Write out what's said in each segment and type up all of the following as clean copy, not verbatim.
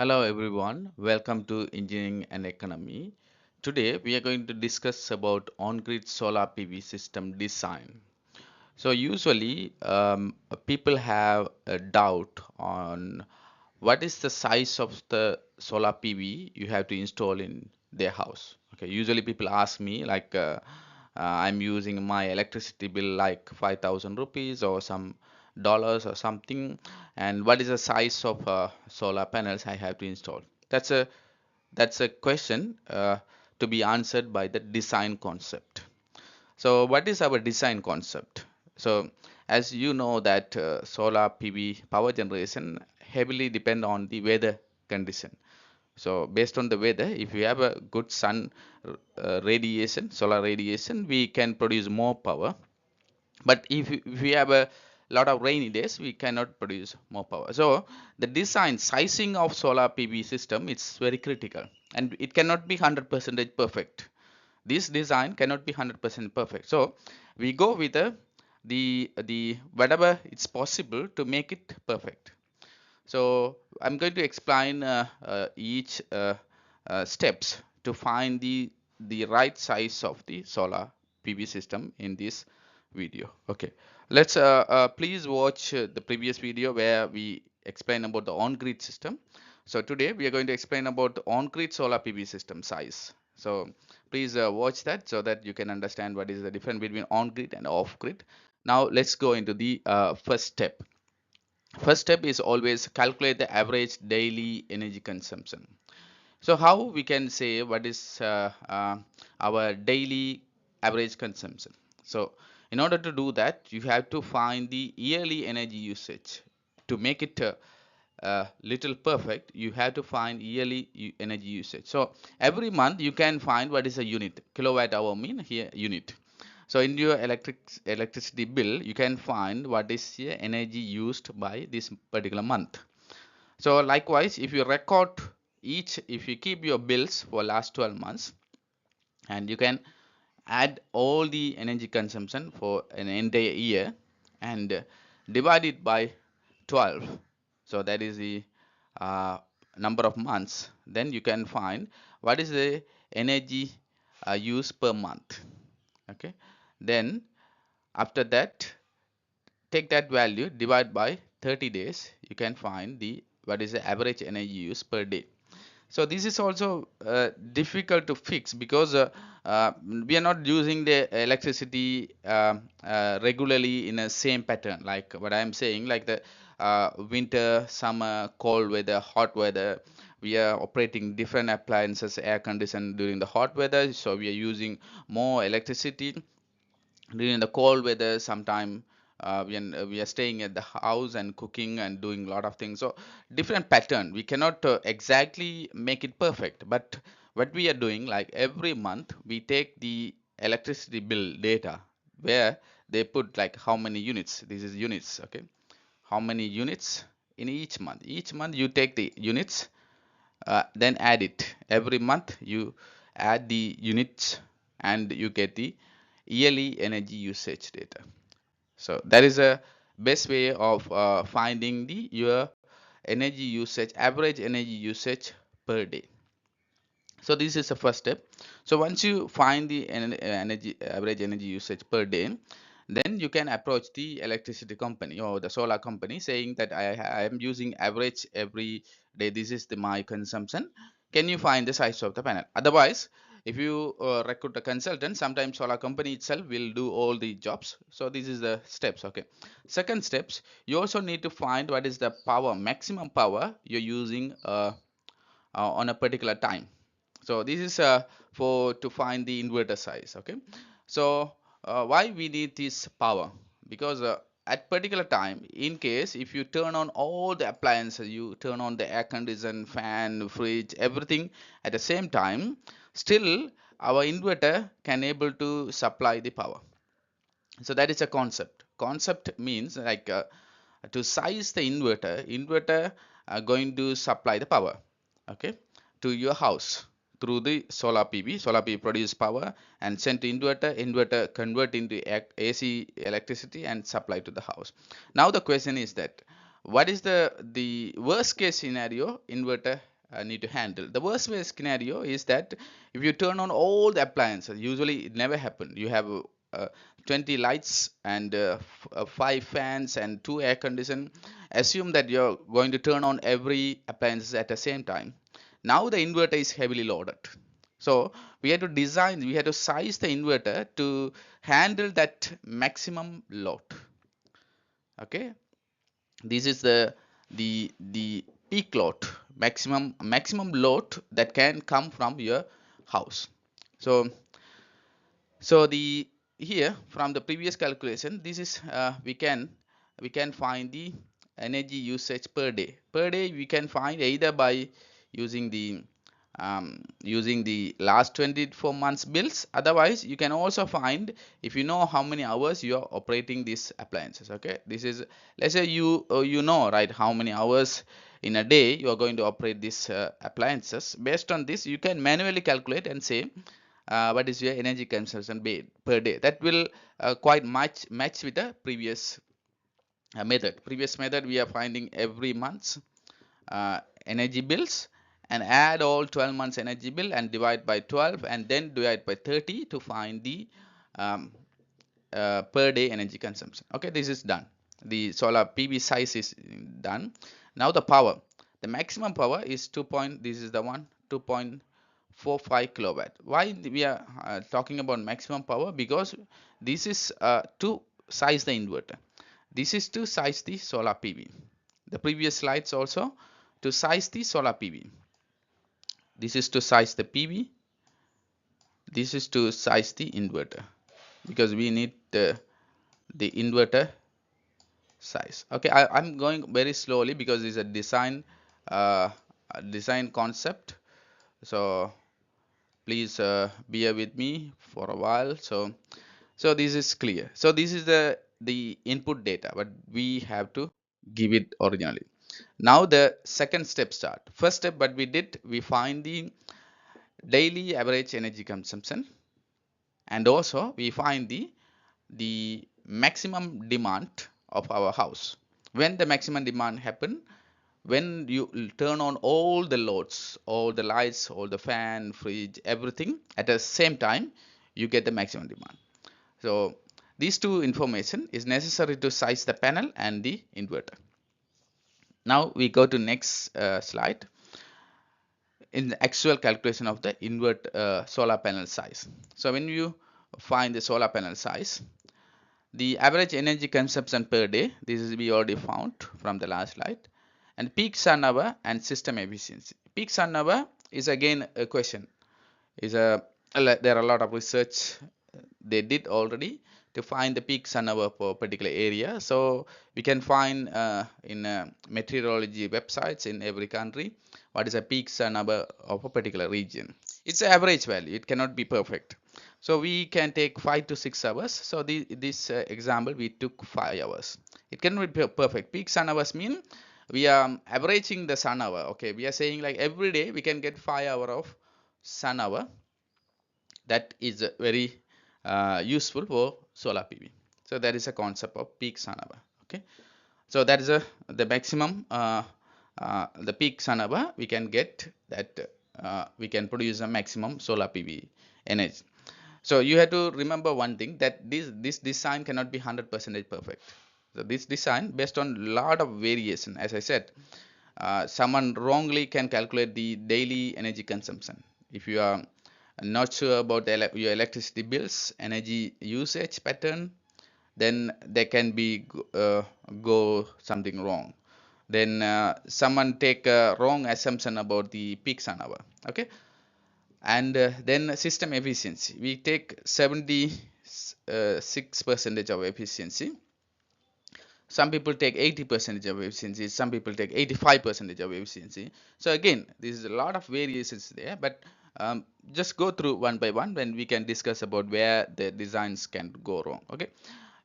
Hello everyone, welcome to Engineering and Economy. Today we are going to discuss about on-grid solar PV system design. So usually people have a doubt on what is the size of the solar PV you have to install in their house. Okay, usually people ask me like I'm using my electricity bill like 5,000 rupees or some dollars or something, and what is the size of solar panels I have to install? That's a that's a question to be answered by the design concept. So what is our design concept? So as you know that solar PV power generation heavily depend on the weather condition. So based on the weather, if we have a good sun radiation, solar radiation, we can produce more power. But if we have a lot of rainy days, we cannot produce more power. So the design sizing of solar PV system is very critical, and it cannot be 100% perfect. This design cannot be 100% perfect. So we go with the whatever it's possible to make it perfect. So I'm going to explain each steps to find the right size of the solar PV system in this video. Okay, let's please watch the previous video where we explain about the on-grid system. So today we are going to explain about the on-grid solar PV system size. So please watch that so that you can understand what is the difference between on-grid and off-grid. Now let's go into the first step. First step is always calculate the average daily energy consumption. So how we can say what is our daily average consumption? So in order to do that, you have to find the yearly energy usage. To make it little perfect, you have to find yearly energy usage. So every month you can find what is a unit. Kilowatt hour mean here unit. So in your electricity bill, you can find what is the energy used by this particular month. So likewise, if you record if you keep your bills for last 12 months, and you can add all the energy consumption for an entire year and divide it by 12. So that is the uh, number of months. Then you can find what is the energy used per month. Okay. Then after that, take that value, divide by 30 days, you can find the what is the average energy use per day. So this is also difficult to fix because we are not using the electricity regularly in a same pattern, like what I am saying, like the winter, summer, cold weather, hot weather. We are operating different appliances, air condition during the hot weather, so we are using more electricity. During the cold weather, sometime we are staying at the house and cooking and doing a lot of things. So different pattern, we cannot exactly make it perfect, but what we are doing, like every month we take the electricity bill data where they put like how many units, this is units, okay, how many units in each month you take the units, then add it every month, you add the units and you get the yearly energy usage data. So that is a best way of finding the your energy usage, average energy usage per day. So this is the first step. So once you find the energy average energy usage per day, then you can approach the electricity company or the solar company saying that I am using average every day, this is my consumption, can you find the size of the panel? Otherwise, if you recruit a consultant, sometimes solar company itself will do all the jobs. So this is the steps. Okay, second steps, you also need to find what is the power, maximum power you're using on a particular time. So this is for to find the inverter size. Okay, so why we need this power? Because at particular time, in case if you turn on all the appliances, you turn on the air condition, fan, fridge, everything at the same time, still our inverter can able to supply the power. So that is a concept means like to size the inverter going to supply the power, okay, to your house through the solar PV produce power and send to inverter convert into AC electricity and supply to the house. Now the question is that what is the worst case scenario inverter need to handle. The worst case scenario is that if you turn on all the appliances, usually it never happen. You have 20 lights and 5 fans and 2 air condition. Assume that you're going to turn on every appliances at the same time. Now the inverter is heavily loaded. So we had to design, we had to size the inverter to handle that maximum load. Okay, this is the peak load, maximum load that can come from your house. So so the here from the previous calculation, this is we can find the energy usage per day. We can find either by using the last 24 months bills. Otherwise you can also find if you know how many hours you are operating these appliances. Okay, this is, let's say you know, right, how many hours in a day you are going to operate these appliances. Based on this you can manually calculate and say what is your energy consumption per day. That will quite match with the previous method. We are finding every month's energy bills and add all 12 months energy bill and divide by 12 and then divide by 30 to find the um, per day energy consumption. Okay, this is done. The solar PV size is done. Now the power, the maximum power is this is the one, 2.45 kilowatt. Why we are talking about maximum power? Because this is to size the inverter. This is to size the solar PV. The previous slides also to size the solar PV. This is to size the PV. This is to size the inverter, because we need the inverter size. Okay, I'm going very slowly because it's a design concept. So please bear with me for a while. So this is clear. So this is the input data, but we have to give it originally. Now the second step start. First step, what we did, we find the daily average energy consumption, and also we find the maximum demand of our house. When the maximum demand happen, when you turn on all the loads, all the lights, all the fan, fridge, everything at the same time, you get the maximum demand. So these two information is necessary to size the panel and the inverter. Now we go to next slide. In the actual calculation of the solar panel size. So when you find the solar panel size, the average energy consumption per day, this is we already found from the last slide, and peak sun hour and system efficiency. Peak sun hour is again a question. There are a lot of research they did already to find the peak sun hour for a particular area. So we can find in meteorology websites in every country what is a peak sun hour of a particular region. It's an average value. It cannot be perfect. So we can take 5 to 6 hours. So this example we took 5 hours. It cannot be perfect. Peak sun hours mean we are averaging the sun hour. Okay, we are saying like every day we can get 5 hour of sun hour. That is very useful for solar PV. So that is a concept of peak sun hour. Okay, so that is the maximum the peak sun hour we can get, that we can produce a maximum solar PV energy. So you have to remember one thing, that this design cannot be 100% perfect. So this design based on lot of variation. As I said, someone wrongly can calculate the daily energy consumption. If you are not sure about your electricity bills, energy usage pattern, then there can be go something wrong. Then someone take a wrong assumption about the peak sun hour. Okay, and then system efficiency, we take 76% of efficiency. Some people take 80% of efficiency, some people take 85% of efficiency. So again, this is a lot of variations there, but just go through one by one when we can discuss about where the designs can go wrong. Okay,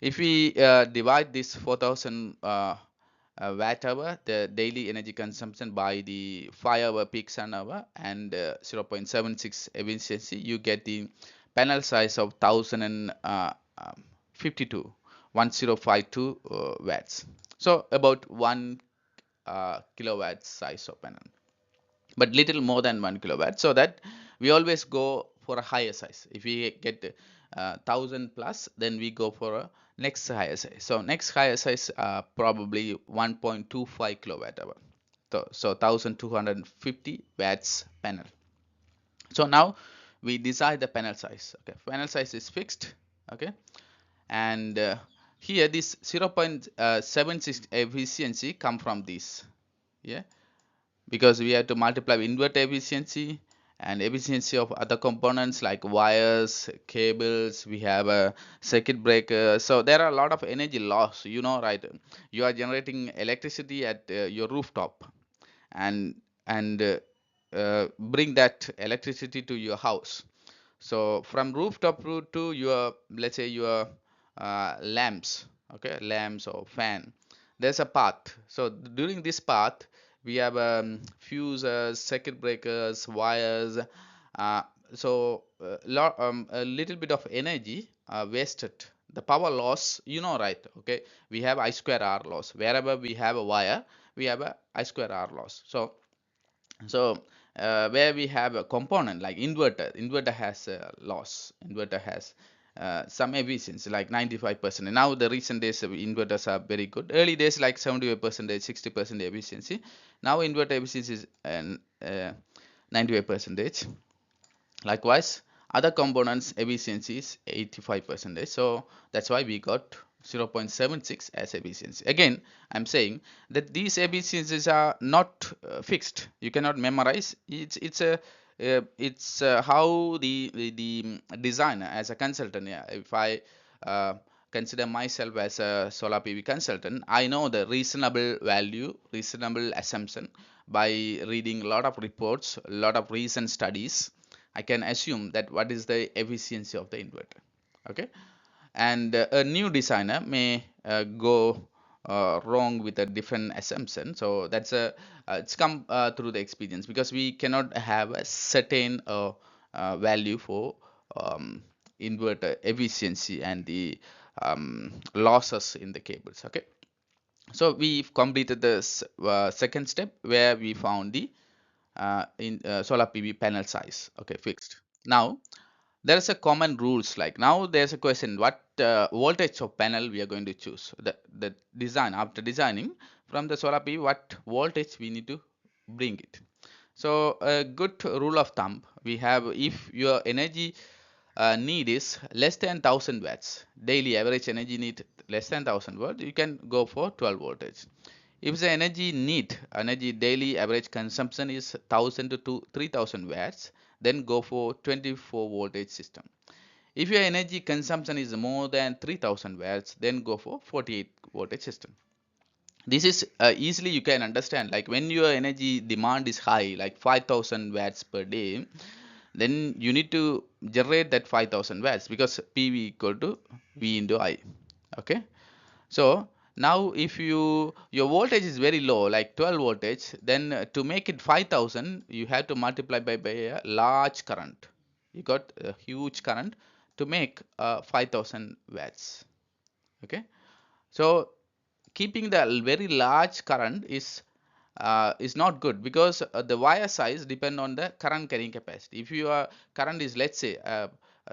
if we divide this 4000 watt hour, the daily energy consumption, by the 5-hour peak sun hour and 0.76 efficiency, you get the panel size of 1052 1052 watts. So about 1 kilowatt size of panel. but little more than 1 kilowatt, so that we always go for a higher size. If we get 1000 plus, then we go for a next higher size. So next higher size probably 1.25 kilowatt hour. So 1250 watts panel. So now we decide the panel size. Okay, panel size is fixed. Okay, and here this 0.76 efficiency come from this. Yeah, because we have to multiply inverter efficiency and efficiency of other components like wires, cables. We have a circuit breaker, so there are a lot of energy loss, right? You are generating electricity at your rooftop, and bring that electricity to your house. So from rooftop to your, let's say, your lamps, okay, lamps or fan, there's a path. So during this path, we have fuses, circuit breakers, wires. Uh, a little bit of energy wasted. The power loss, right? Okay, we have I square R loss. Wherever we have a wire, we have a I square R loss. So where we have a component like inverter has a loss. Inverter has some efficiency like 95%. Now the recent days inverters are very good. Early days like 75%, 60% efficiency. Now inverter efficiency is 95%. Likewise, other components efficiency is 85%. So that's why we got 0.76 as efficiency. Again, I'm saying that these efficiencies are not fixed. You cannot memorize. It's how the designer as a consultant. Yeah, if I uh, consider myself as a solar PV consultant, I know the reasonable value, reasonable assumption by reading a lot of reports, a lot of recent studies. I can assume that what is the efficiency of the inverter. Okay, and a new designer may go wrong with a different assumption. So that's it's come through the experience, because we cannot have a certain value for um, inverter efficiency and the losses in the cables. Okay, so we've completed the second step where we found the in solar PV panel size. Okay, fixed. Now there's a common rules. Like now there's a question, what voltage of panel we are going to choose. The design, after designing from the solar PV, what voltage we need to bring it. So a good rule of thumb we have, if your energy need is less than 1000 watts, daily average energy need less than 1000 watts, you can go for 12 voltage. If the energy daily average consumption is 1000 to 3000 watts, then go for 24 voltage system. If your energy consumption is more than 3000 watts, then go for 48 voltage system. This is easily you can understand, like when your energy demand is high, like 5000 watts per day, then you need to generate that 5000 watts, because PV equal to V into I. Okay, so now if your voltage is very low, like 12 voltage, then to make it 5000, you have to multiply by a large current. You got a huge current to make 5000 watts. Okay, so keeping the very large current is not good, because the wire size depend on the current carrying capacity. If your current is, let's say,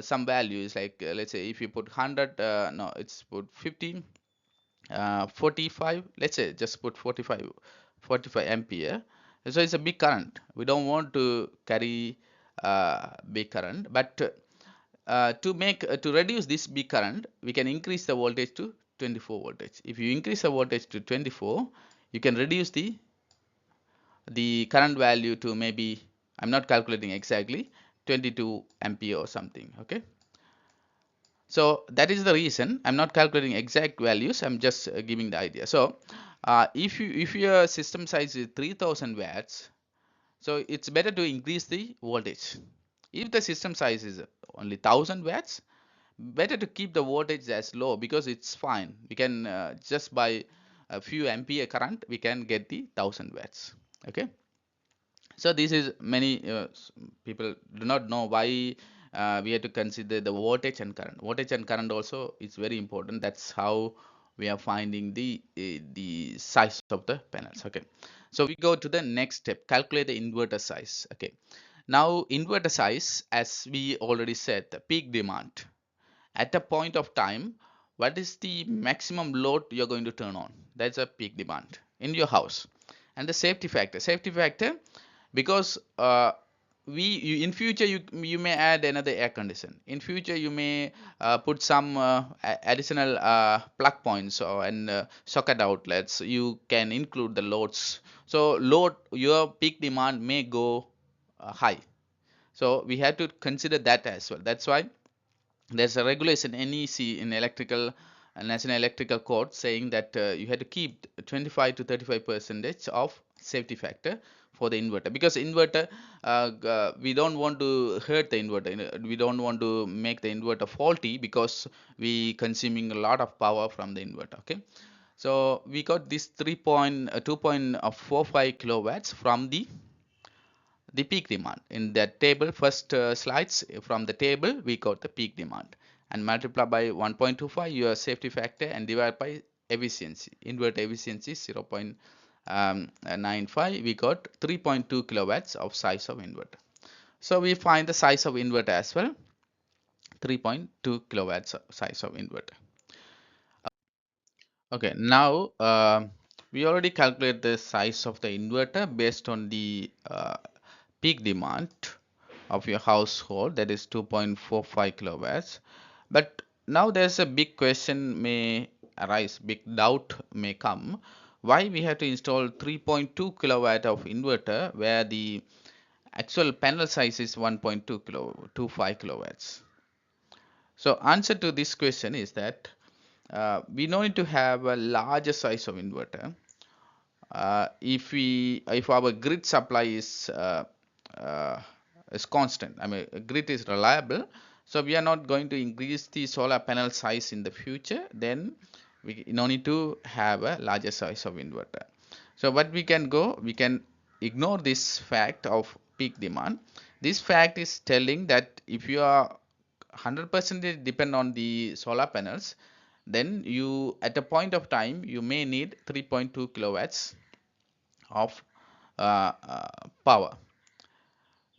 some value is like, let's say if you put 100, no, it's put 50, 45, let's say just put 45 ampere. So it's a big current. We don't want to carry big current, but to reduce this big current, we can increase the voltage to 24 voltage. If you increase the voltage to 24, you can reduce the current value to, maybe, I'm not calculating exactly, 22 ampere or something. Okay, so that is the reason I'm not calculating exact values, I'm just giving the idea. So if your system size is 3000 watts, so it's better to increase the voltage. If the system size is only 1000 watts, better to keep the voltage as low, because it's fine. We can just by a few ampere current, we can get the 1000 watts. Okay, so this is many people do not know why we have to consider the voltage and current. Voltage and current also is very important. That's how we are finding the size of the panels. Okay, so we go to the next step, calculate the inverter size. Okay, now inverter size, as we already said, the peak demand at a point of time, what is the maximum load you're going to turn on? That's a peak demand in your house. And the safety factor, because in future you may add another air condition. In future you may put some additional plug points or and socket outlets. You can include the loads. So load, your peak demand may go high. So we have to consider that as well. That's why there's a regulation NEC in electrical National Electrical Code saying that you have to keep 25 to 35 percentage of safety factor for the inverter, because inverter we don't want to hurt the inverter. We don't want to make the inverter faulty because we consuming a lot of power from the inverter. Okay, so we got this 2.45 kilowatts from the peak demand. In that table, first slides, from the table we got the peak demand and multiply by 1.25 your safety factor and divide by efficiency, inverter efficiency 0.95. We got 3.2 kilowatts of size of inverter. So we find the size of inverter as well, 3.2 kilowatts size of inverter. Okay, now we already calculate the size of the inverter based on the peak demand of your household, that is 2.45 kilowatts. But now there's a big question may arise, big doubt may come, why we have to install 3.2 kilowatt of inverter where the actual panel size is 1.25 kilowatts. So answer to this question is that we need to have a larger size of inverter. If our grid supply uh, is constant, I mean grid is reliable, so we are not going to increase the solar panel size in the future, then we no need to have a larger size of inverter. So what we can ignore this fact of peak demand. This fact is telling that if you are 100% depend on the solar panels, then you at a point of time you may need 3.2 kilowatts of power,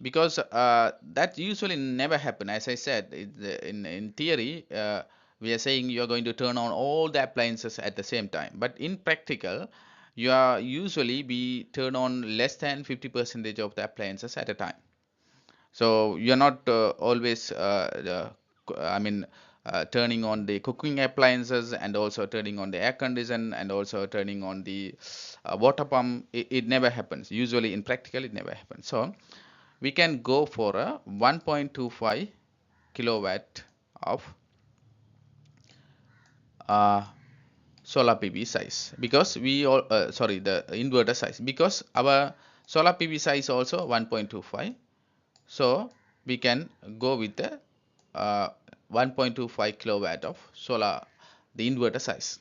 because that usually never happen. As I said, in theory we are saying you are going to turn on all the appliances at the same time, but in practical you are usually be turn on less than 50 percentage of the appliances at a time. So you're not always I mean turning on the cooking appliances and also turning on the air condition and also turning on the water pump. It never happens. Usually in practical it never happens. So we can go for a 1.25 kilowatt of uh, solar PV size, because we all sorry, the inverter size, because our solar PV size also 1.25. So we can go with the 1.25 kilowatt of solar, the inverter size.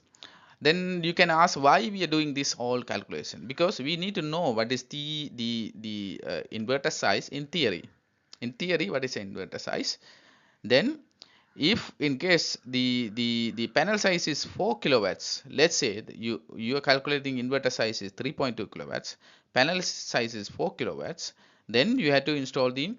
Then you can ask why we are doing this all calculation, because we need to know what is the inverter size in theory. In theory, what is the inverter size? Then if in case the panel size is 4 kilowatts, let's say you are calculating inverter size is 3.2 kilowatts, panel size is 4 kilowatts, then you have to install the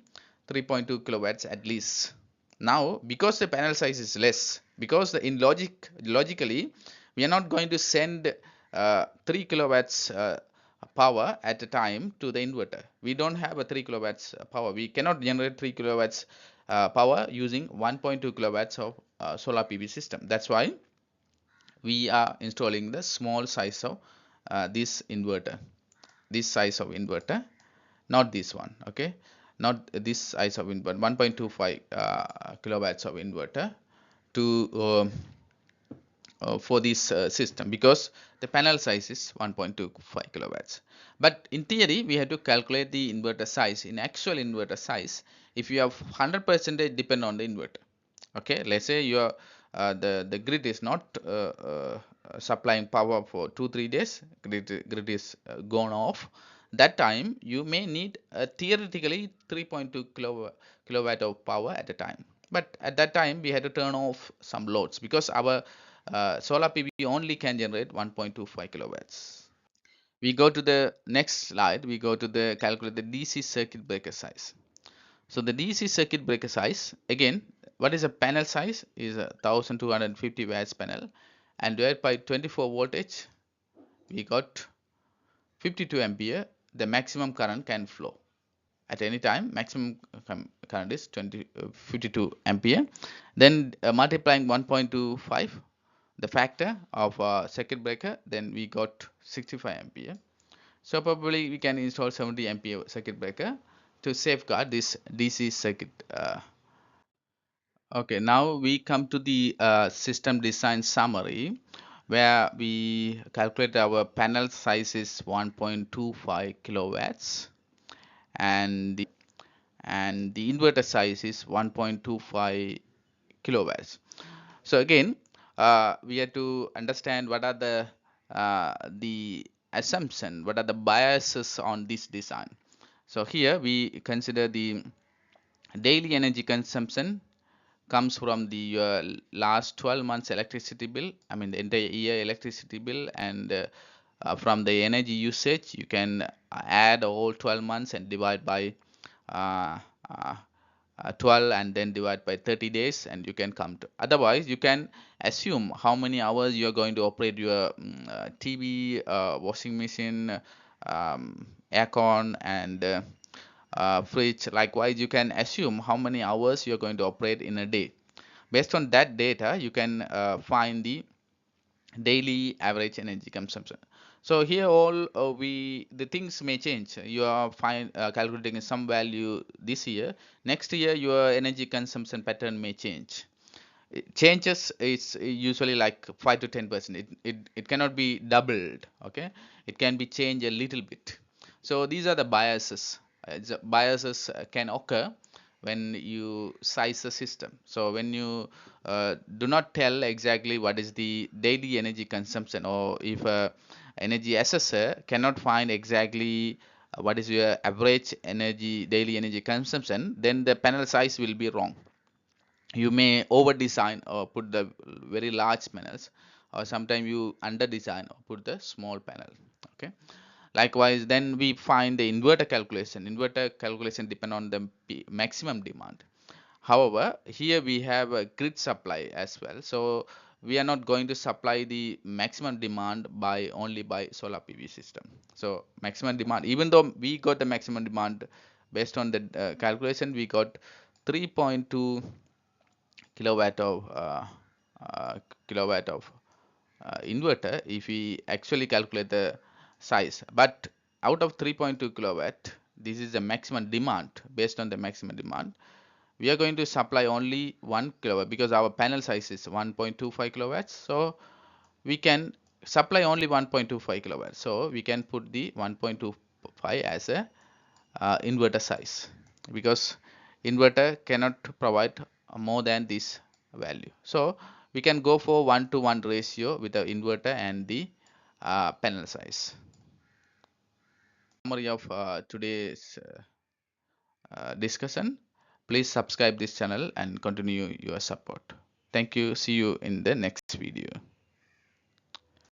3.2 kilowatts at least. Now because the panel size is less, because logically we are not going to send 3 kilowatts power at a time to the inverter. We don't have a 3 kilowatts power. We cannot generate 3 kilowatts power using 1.2 kilowatts of solar PV system. That's why we are installing the small size of this inverter, this size of inverter, not this one. Okay, not this size of inverter, 1.25 kilowatts of inverter to for this system, because the panel size is 1.25 kilowatts. But in theory we have to calculate the inverter size in actual inverter size if you have 100% depend on the inverter. Okay, let's say your the grid is not supplying power for 2-3 days, grid is gone off. That time you may need theoretically 3.2 kilowatt of power at a time, but at that time we had to turn off some loads, because our solar PV only can generate 1.25 kilowatts. We go to the next slide. We go to the calculate the DC circuit breaker size. So the DC circuit breaker size, again, what is a panel size? Is a 1250 watts panel, and divided by 24 voltage, we got 52 ampere. The maximum current can flow at any time. Maximum current is 52 ampere. Then multiplying 1.25, the factor of circuit breaker, then we got 65 ampere. So probably we can install 70 ampere circuit breaker to safeguard this DC circuit. Okay, now we come to the system design summary, where we calculate our panel size is 1.25 kilowatts, and the inverter size is 1.25 kilowatts. So again, we have to understand what are the assumption, what are the biases on this design. So here we consider the daily energy consumption comes from the last 12 months electricity bill, I mean the entire year electricity bill, and from the energy usage you can add all 12 months and divide by uh, uh, 12 and then divide by 30 days, and you can come to, otherwise you can assume how many hours you are going to operate your TV, washing machine, aircon, and fridge. Likewise, you can assume how many hours you're going to operate in a day. Based on that data, you can find the daily average energy consumption. So here all we the things may change. You are fine calculating some value this year. Next year, your energy consumption pattern may change. It changes is usually like 5 to 10%. It cannot be doubled. Okay, it can be changed a little bit. So these are the biases. Biases can occur when you size the system. So when you do not tell exactly what is the daily energy consumption, or if a energy assessor cannot find exactly what is your average energy daily energy consumption, then the panel size will be wrong. You may over design or put the very large panels, or sometimes you under design or put the small panel. Okay, likewise, then we find the inverter calculation depend on the maximum demand. However, here we have a grid supply as well, so we are not going to supply the maximum demand by only by solar PV system. So maximum demand, even though we got the maximum demand based on the calculation, we got 3.2 kilowatt of uh, kilowatt of inverter if we actually calculate the size. But out of 3.2 kilowatt, this is the maximum demand. Based on the maximum demand, we are going to supply only 1 kilowatt because our panel size is 1.25 kilowatts. So we can supply only 1.25 kilowatts. So we can put the 1.25 as a inverter size, because inverter cannot provide more than this value. So we can go for 1 to 1 ratio with the inverter and the panel size. Summary of today's discussion. Please subscribe this channel and continue your support. Thank you. See you in the next video.